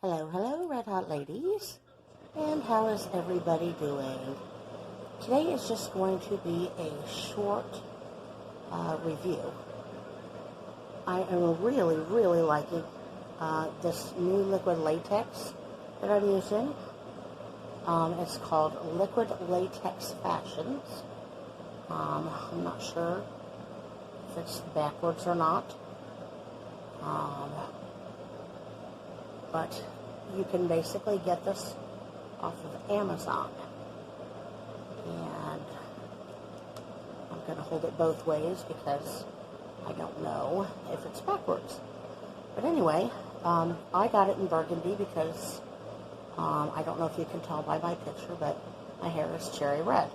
Hello, hello, Red Hot Ladies, and how is everybody doing? Today is just going to be a short review. I am really liking this new liquid latex that I'm using. It's called Liquid Latex Fashions. I'm not sure if it's backwards or not. But you can basically get this off of Amazon. And I'm going to hold it both ways because I don't know if it's backwards. But anyway, I got it in burgundy because I don't know if you can tell by my picture, but my hair is cherry red.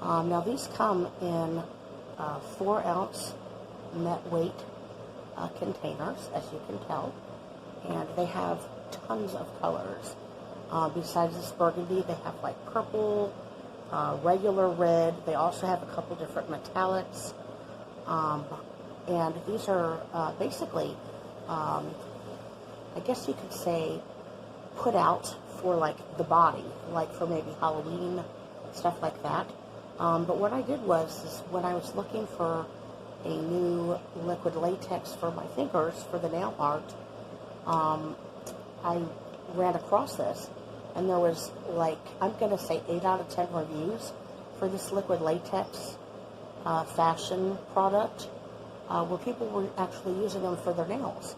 Now these come in 4-ounce net weight containers, as you can tell. And they have tons of colors. Besides this burgundy, they have like purple, regular red. They also have a couple different metallics. And these are basically, I guess you could say, put out for like the body, like for maybe Halloween, stuff like that. But what I did was when I was looking for a new liquid latex for my fingers for the nail art, I ran across this, and there was like, I'm going to say 8 out of 10 reviews for this liquid latex fashion product, where people were actually using them for their nails.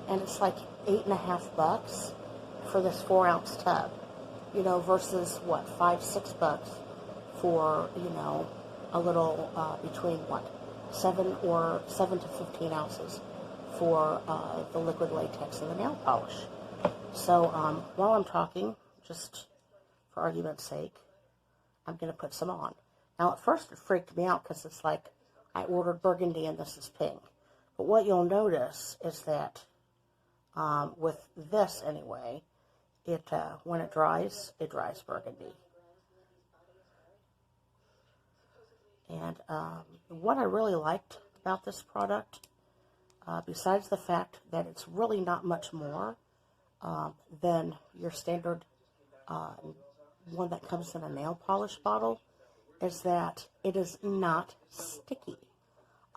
And it's like $8.50 for this 4-ounce tub, you know, versus what, $5-6 for, you know, a little between what, 7 to 15 ounces for the liquid latex and the nail polish. So while I'm talking, just for argument's sake, I'm going to put some on. Now at first it freaked me out because it's like I ordered burgundy and this is pink. But what you'll notice is that with this anyway, it when it dries burgundy. And what I really liked about this product, besides the fact that it's really not much more than your standard one that comes in a nail polish bottle, is that it is not sticky.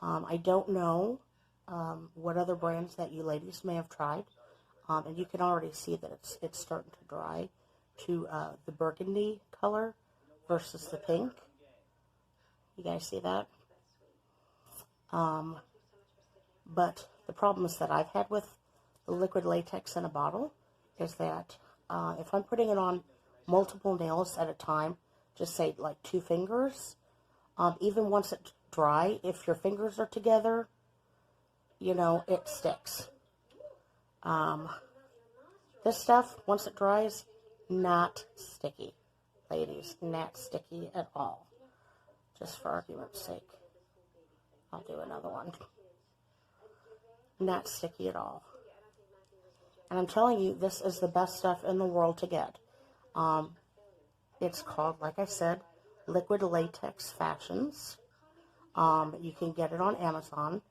I don't know what other brands that you ladies may have tried, and you can already see that it's starting to dry to the burgundy color versus the pink. You guys see that? But the problems that I've had with the liquid latex in a bottle is that if I'm putting it on multiple nails at a time, just say like 2 fingers, even once it's dry, if your fingers are together, you know, it sticks. This stuff, once it dries, not sticky. Ladies, not sticky at all. Just for argument's sake. I'll do another one. Not sticky at all. And I'm telling you, this is the best stuff in the world to get. It's called, like I said, Liquid Latex Fashions. You can get it on Amazon.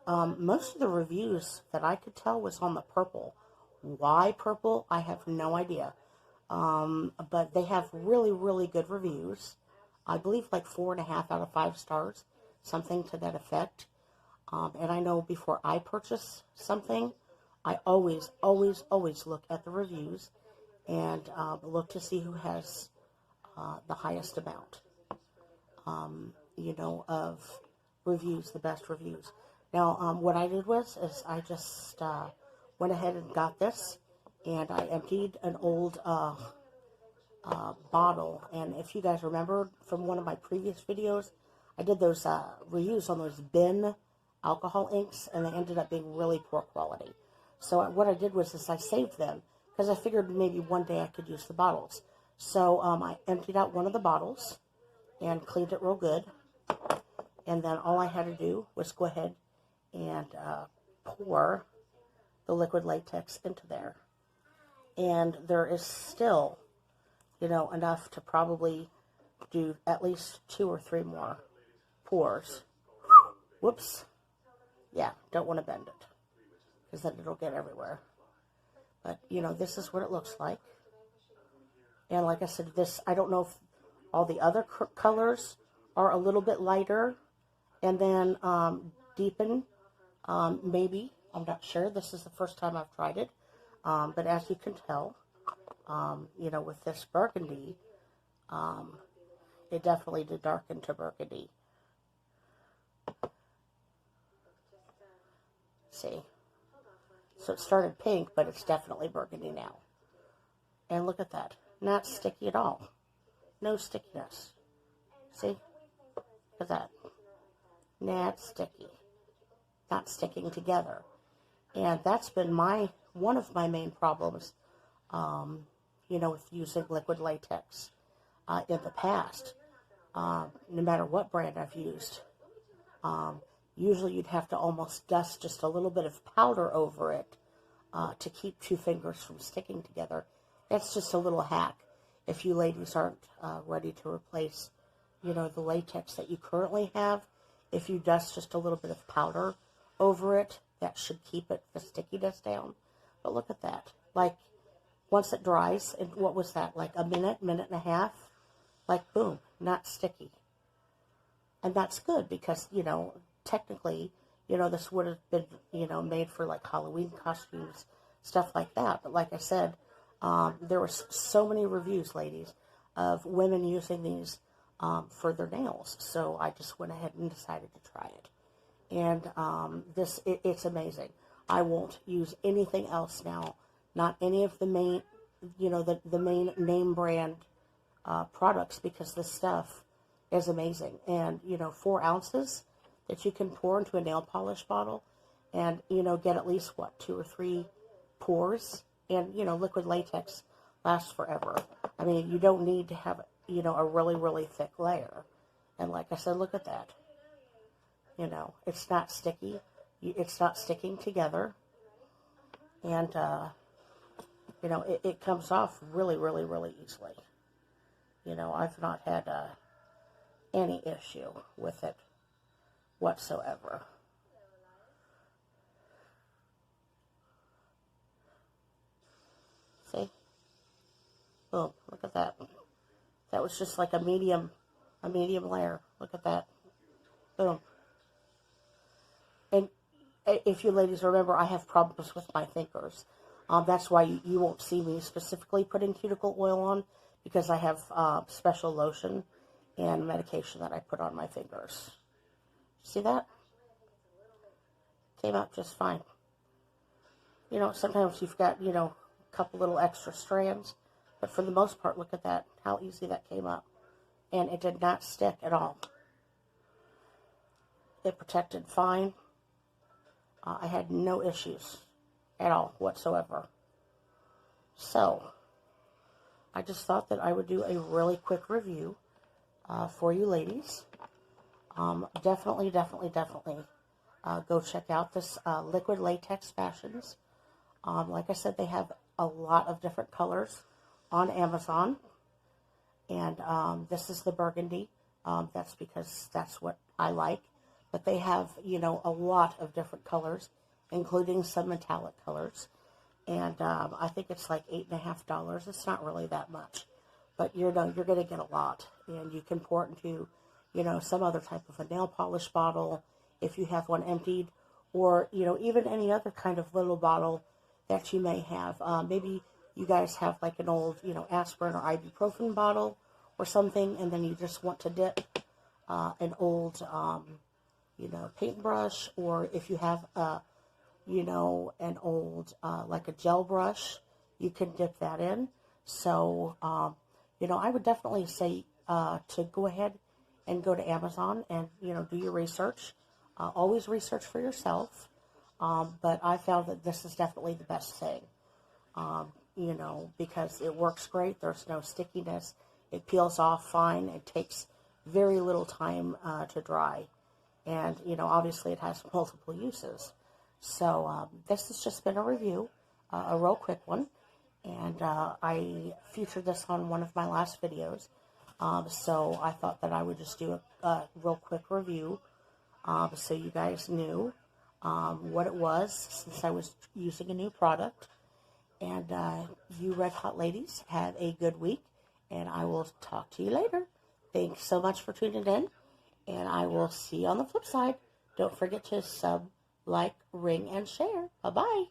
Most of the reviews that I could tell was on the purple. Why purple? I have no idea. But they have really good reviews. I believe like 4.5 out of 5 stars, something to that effect. And I know before I purchase something, I always look at the reviews and look to see who has the highest amount, you know, of reviews, the best reviews. Now, what I did was I just went ahead and got this, and I emptied an old bottle. And if you guys remember from one of my previous videos, I did those reviews on those bin alcohol inks, and they ended up being really poor quality. So what I did was I saved them because I figured maybe one day I could use the bottles. So I emptied out one of the bottles and cleaned it real good. And then all I had to do was go ahead and pour the liquid latex into there. And there is still, you know, enough to probably do at least 2 or 3 more pours. Whoops. Yeah, don't want to bend it, because then it'll get everywhere. But, you know, this is what it looks like. And like I said, this, I don't know if all the other colors are a little bit lighter and then deepen. Maybe. I'm not sure. This is the first time I've tried it. But as you can tell, you know, with this burgundy, it definitely did darken to burgundy. See? So it started pink, but it's definitely burgundy now. And look at that. Not sticky at all. No stickiness. See? Look at that. Not sticky. Not sticking together. And that's been one of my main problems, you know, with using liquid latex in the past. No matter what brand I've used. Usually you'd have to almost dust just a little bit of powder over it to keep two fingers from sticking together. That's just a little hack if you ladies aren't ready to replace, you know, the latex that you currently have. If you dust just a little bit of powder over it, that should keep the stickiness down. But look at that. Like, once it dries, and what was that, like a minute and a half? Like, boom, not sticky. And that's good because, you know, technically, you know, this would have been, you know, made for like Halloween costumes, stuff like that. But like I said, there were so many reviews, ladies, of women using these for their nails. So I just went ahead and decided to try it. And it's amazing. I won't use anything else now. Not any of the main, you know, the main name brand products, because this stuff is amazing. And, you know, 4 ounces that you can pour into a nail polish bottle and, you know, get at least, what, 2 or 3 pours. And, you know, liquid latex lasts forever. I mean, you don't need to have, you know, a really, really thick layer. And like I said, look at that. You know, it's not sticky. It's not sticking together. And, you know, it comes off really, really, really easily. You know, I've not had any issue with it whatsoever. See? Boom, look at that. That was just like a medium layer. Look at that. Boom. And if you ladies remember, I have problems with my fingers. That's why you won't see me specifically putting cuticle oil on, because I have special lotion and medication that I put on my fingers. See that? Came out just fine. You know, sometimes you've got, you know, a couple little extra strands, but for the most part, look at that, how easy that came up. And it did not stick at all. It protected fine. I had no issues at all whatsoever. So, I just thought that I would do a really quick review for you ladies. Definitely go check out this Liquid Latex Fashions. Like I said, they have a lot of different colors on Amazon. And this is the burgundy. That's because that's what I like. But they have, you know, a lot of different colors, including some metallic colors. And I think it's like $8.50. It's not really that much. But, you know, you're going to get a lot. And you can pour it into, you know, some other type of a nail polish bottle if you have one emptied. Or, you know, even any other kind of little bottle that you may have. Maybe you guys have like an old, you know, aspirin or ibuprofen bottle or something. And then you just want to dip an old, you know, paintbrush. Or if you have you know, an old, like a gel brush, you can dip that in. So, you know, I would definitely say to go ahead and go to Amazon and, you know, do your research. Always research for yourself. But I found that this is definitely the best thing, you know, because it works great. There's no stickiness. It peels off fine. It takes very little time to dry. And, you know, obviously it has multiple uses. So, this has just been a review, a real quick one, and I featured this on one of my last videos, so I thought that I would just do a real quick review, so you guys knew what it was, since I was using a new product, And you Red Hot ladies have a good week, and I will talk to you later. Thanks so much for tuning in, and I will see you on the flip side. Don't forget to sub, like, ring, and share. Bye-bye.